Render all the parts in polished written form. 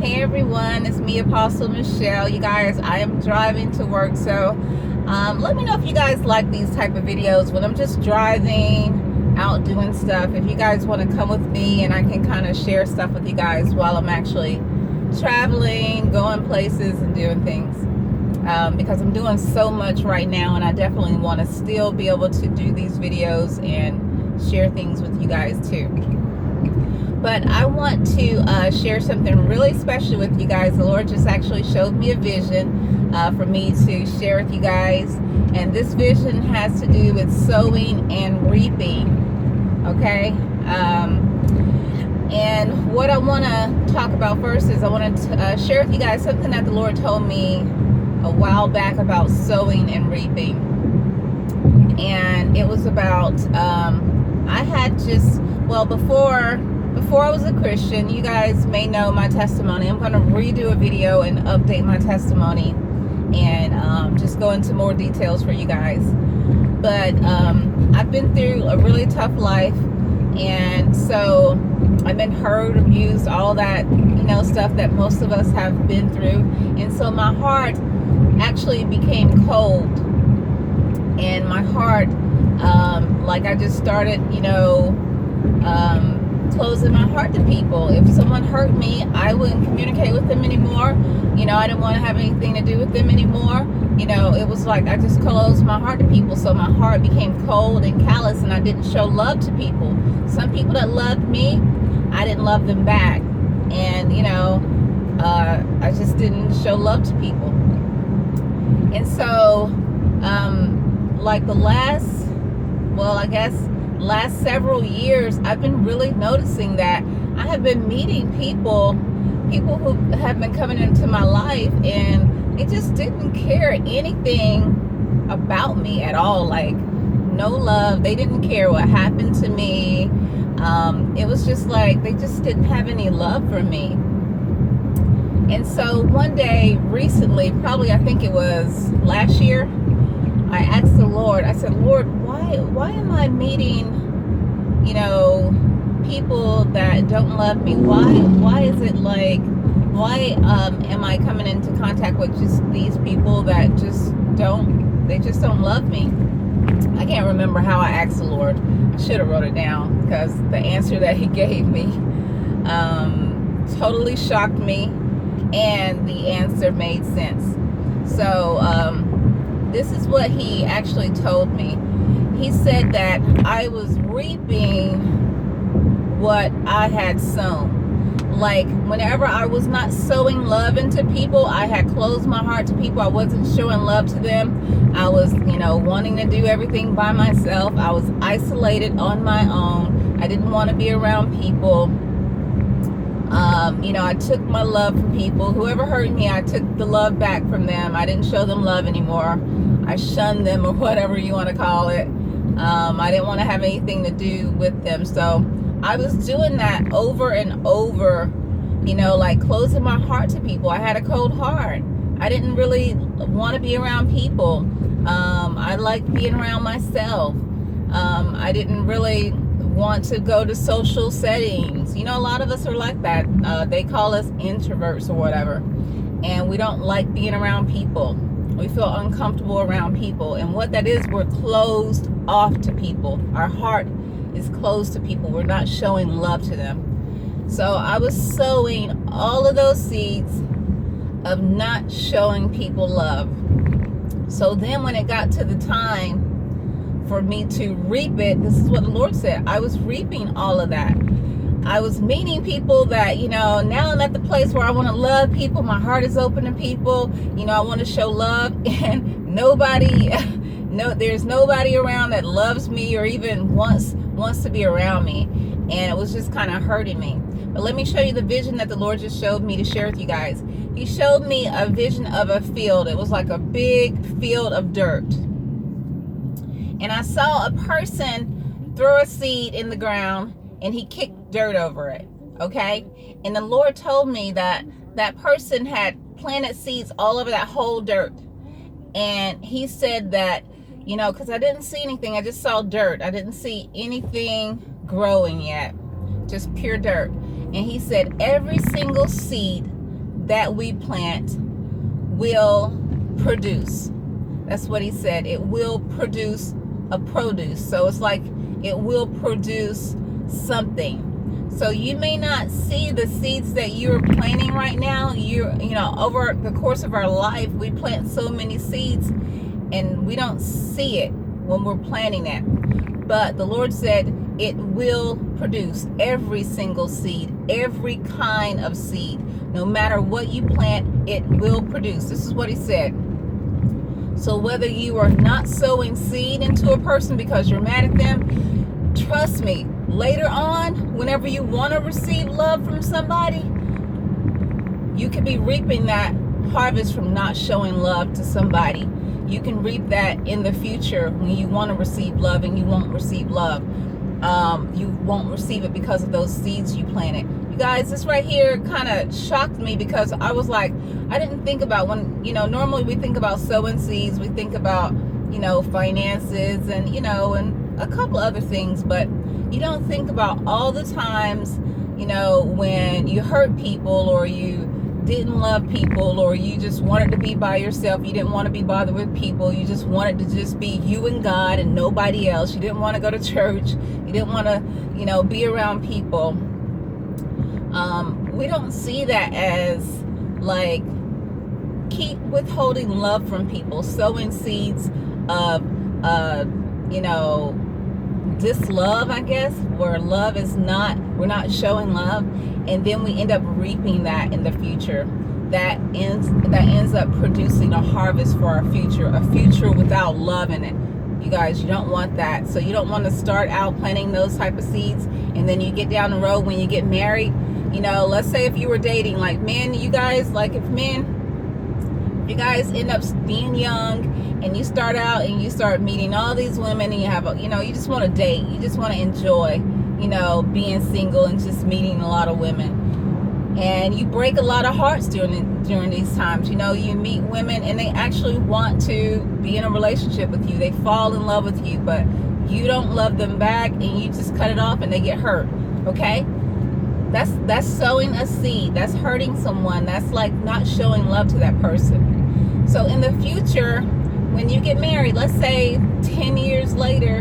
Hey everyone, it's me, Apostle Michelle. You guys, I am driving to work, so let me know if you guys like these type of videos when I'm just driving, out doing stuff. If you guys want to come with me and I can kind of share stuff with you guys while I'm actually traveling, going places and doing things. Because I'm doing so much right now, and I definitely want to still be able to do these videos and share things with you guys too. But I want to share something really special with you guys. The Lord just actually showed me a vision for me to share with you guys. And this vision has to do with sowing and reaping. Okay? And what I want to talk about first is I want to share with you guys something that the Lord told me a while back about sowing and reaping. And it was about, I had just, well, before I was a Christian, you guys may know my testimony. I'm going to redo a video and update my testimony and just go into more details for you guys. But I've been through a really tough life, and so I've been hurt, abused, all that, stuff that most of us have been through. And so my heart actually became cold, and my heart, like I just started, closing my heart to people. If someone hurt me, I wouldn't communicate with them anymore. I didn't want to have anything to do with them anymore. It was like I just closed my heart to people. So my heart became cold and callous, and I didn't show love to people. Some people that loved me, I didn't love them back. And, I just didn't show love to people. And so, like the last several years, I've been really noticing that I have been meeting people who have been coming into my life, and they just didn't care anything about me at all. Like, no love. They didn't care what happened to me. It was just like they just didn't have any love for me. And so one day recently, probably I think it was last year, I asked the Lord, I said, Lord, why am I meeting, people that don't love me? Why is it like, why am I coming into contact with just these people that just don't love me? I can't remember how I asked the Lord. I should have wrote it down, because the answer that he gave me totally shocked me, and the answer made sense. So this is what he actually told me. He said that I was reaping what I had sown. Like, whenever I was not sowing love into people, I had closed my heart to people. I wasn't showing love to them. I was, wanting to do everything by myself. I was isolated on my own. I didn't want to be around people. I took my love from people. Whoever hurt me, I took the love back from them. I didn't show them love anymore. I shunned them, or whatever you want to call it. I didn't want to have anything to do with them. So I was doing that over and over, like closing my heart to people. I had a cold heart. I didn't really want to be around people. I liked being around myself. I didn't really want to go to social settings. A lot of us are like that. They call us introverts or whatever. And we don't like being around people. We feel uncomfortable around people. And what that is, we're closed off to people. Our heart is closed to people. We're not showing love to them. So I was sowing all of those seeds of not showing people love. So then when it got to the time for me to reap it, this is what the Lord said. I was reaping all of that. I was meeting people that, now I'm at the place where I want to love people. My heart is open to people. I want to show love, and there's nobody around that loves me or even wants to be around me. And it was just kind of hurting me. But let me show you the vision that the Lord just showed me to share with you guys. He showed me a vision of a field. It was like a big field of dirt. And I saw a person throw a seed in the ground, and he kicked dirt over it. Okay? And the Lord told me that that person had planted seeds all over that whole dirt. And he said that, because I didn't see anything. I just saw dirt. I didn't see anything growing yet. Just pure dirt. And he said every single seed that we plant will produce. That's what he said. It will produce a produce. So it's like it will produce something. So you may not see the seeds that you're planting right now. You know, over the course of our life, we plant so many seeds and we don't see it when we're planting it. But the Lord said it will produce every single seed, every kind of seed. No matter what you plant, it will produce. This is what he said. So whether you are not sowing seed into a person because you're mad at them, trust me, later on, whenever you want to receive love from somebody, you could be reaping that harvest from not showing love to somebody. You can reap that in the future when you want to receive love and you won't receive love. You won't receive it because of those seeds you planted. You guys, this right here kind of shocked me because I was like, I didn't think about when, you know, normally we think about sowing seeds, we think about, you know, finances and, you know, and a couple other things, but you don't think about all the times, you know, when you hurt people or you didn't love people or you just wanted to be by yourself. You didn't want to be bothered with people. You just wanted to just be you and God and nobody else. You didn't want to go to church. You didn't want to, you know, be around people. We don't see that as like keep withholding love from people, sowing seeds of, you know, dislove, I guess, where love is not, we're not showing love, and then we end up reaping that in the future. That ends up producing a harvest for our future, a future without love in it. You guys, you don't want that. So you don't want to start out planting those type of seeds, and then you get down the road when you get married. You know, let's say if you were dating, like men, you guys, like if you guys end up being young and you start out and you start meeting all these women and you have, you know, you just want to date, you just want to enjoy, you know, being single and just meeting a lot of women. And you break a lot of hearts during these times. You know, you meet women and they actually want to be in a relationship with you. They fall in love with you, but you don't love them back and you just cut it off and they get hurt. Okay? That's sowing a seed. That's hurting someone. That's like not showing love to that person. So in the future, when you get married, let's say 10 years later,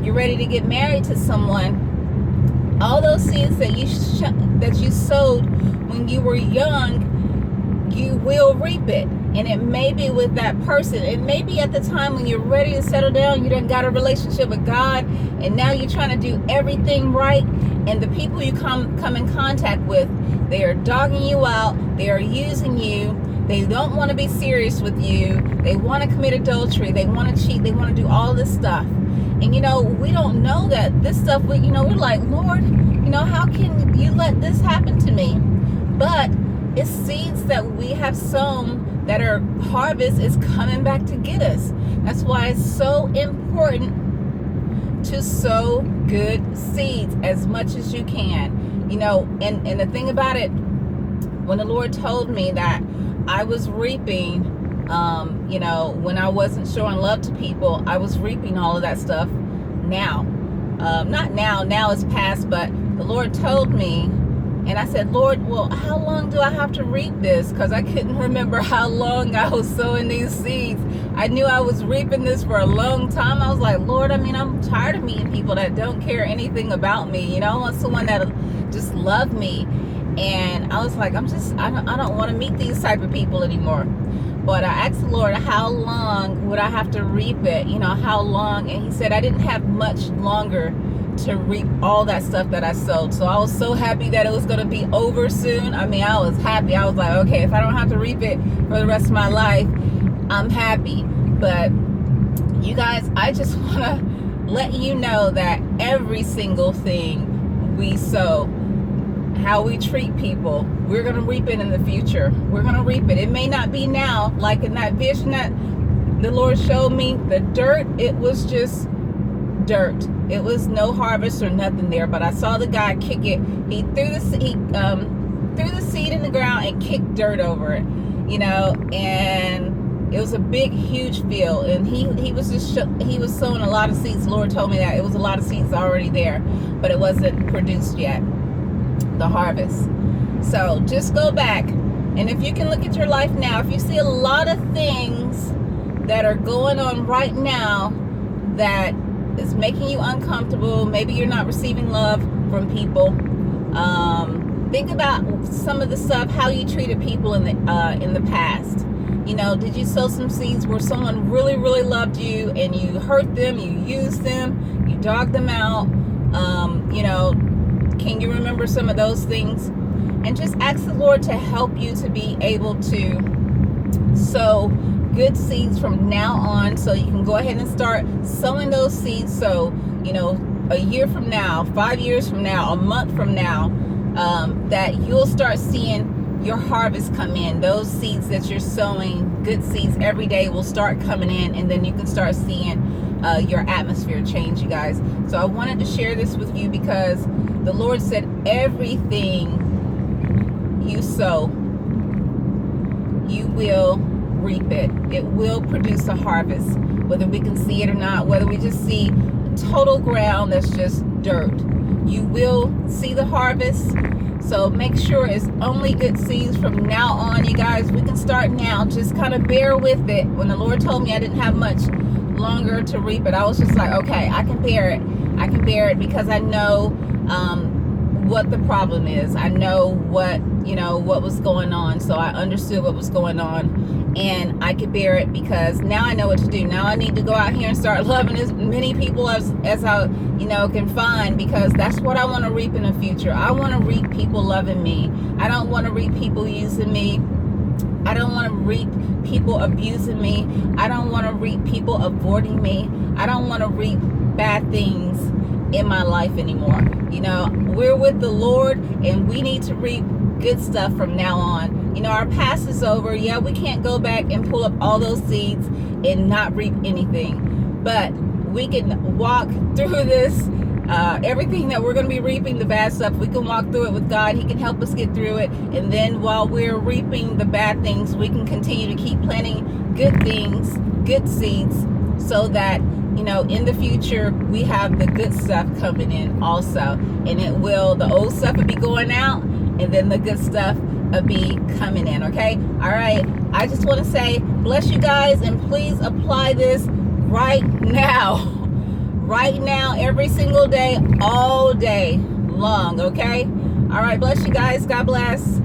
you're ready to get married to someone, all those seeds that you sowed when you were young, you will reap it. And it may be with that person. It may be at the time when you're ready to settle down, you done got a relationship with God, and now you're trying to do everything right, and the people you come in contact with, they are dogging you out, they are using you, they don't want to be serious with you, they want to commit adultery, they want to cheat, they want to do all this stuff. And you know, we don't know that this stuff, you know, we're like, Lord, you know, how can you let this happen to me? But it's seeds that we have sown that our harvest is coming back to get us. That's why it's so important to sow good seeds as much as you can. You know, and the thing about it, when the Lord told me that I was reaping, you know, when I wasn't showing love to people, I was reaping all of that stuff now. Not now it's past, but the Lord told me, and I said, Lord, well, how long do I have to reap this? Because I couldn't remember how long I was sowing these seeds. I knew I was reaping this for a long time. I was like, Lord, I mean, I'm tired of meeting people that don't care anything about me. You know, I want someone that'll just love me. And I was like, I don't want to meet these type of people anymore. But I asked the Lord, how long would I have to reap it? You know, how long? And he said, I didn't have much longer to reap all that stuff that I sowed. So I was so happy that it was going to be over soon. I mean, I was happy. I was like, okay, if I don't have to reap it for the rest of my life, I'm happy. But you guys, I just want to let you know that every single thing we sow, how we treat people, we're going to reap it in the future. We're going to reap it. It may not be now, like in that vision that the Lord showed me, the dirt, it was just dirt. It was no harvest or nothing there, but I saw the guy kick it. He threw the seed in the ground and kicked dirt over it, you know, and it was a big, huge field, and he was sowing a lot of seeds. The Lord told me that it was a lot of seeds already there, but it wasn't produced yet, the harvest. So just go back And if you can look at your life now, if you see a lot of things that are going on right now that is making you uncomfortable, maybe you're not receiving love from people, think about some of the stuff, how you treated people in the past. You know, did you sow some seeds where someone really, really loved you and you hurt them, you used them, you dogged them out? You know, can you remember some of those things? And just ask the Lord to help you to be able to sow good seeds from now on, so you can go ahead and start sowing those seeds. So, you know, a year from now, 5 years from now, a month from now, that you'll start seeing your harvest come in. Those seeds that you're sowing, good seeds every day, will start coming in, and then you can start seeing your atmosphere change, you guys. So I wanted to share this with you because the Lord said everything you sow, you will reap it. It will produce a harvest, whether we can see it or not, whether we just see total ground that's just dirt. You will see the harvest. So make sure it's only good seeds from now on, you guys. We can start now. Just kind of bear with it. When the Lord told me I didn't have much longer to reap it, I was just like, okay, I can bear it. I can bear it because I know what the problem is. I know what was going on. So I understood what was going on, and I could bear it because now I know what to do. Now I need to go out here and start loving as many people as I can find, because that's what I want to reap in the future. I want to reap people loving me. I don't want to reap people using me. I don't want to reap people abusing me. I don't want to reap people avoiding me. I don't want to reap bad things in my life anymore. You know, we're with the Lord, and we need to reap good stuff from now on. You know, our past is over. Yeah, we can't go back and pull up all those seeds and not reap anything, but we can walk through this, everything that we're going to be reaping, the bad stuff, we can walk through it with God. He can help us get through it, and then while we're reaping the bad things, we can continue to keep planting good things, good seeds, so that in the future we have the good stuff coming in also. And the old stuff will be going out, and then the good stuff will be coming in. Okay, all right, I just want to say bless you guys, and please apply this right now every single day, all day long. Okay, all right, bless you guys. God bless.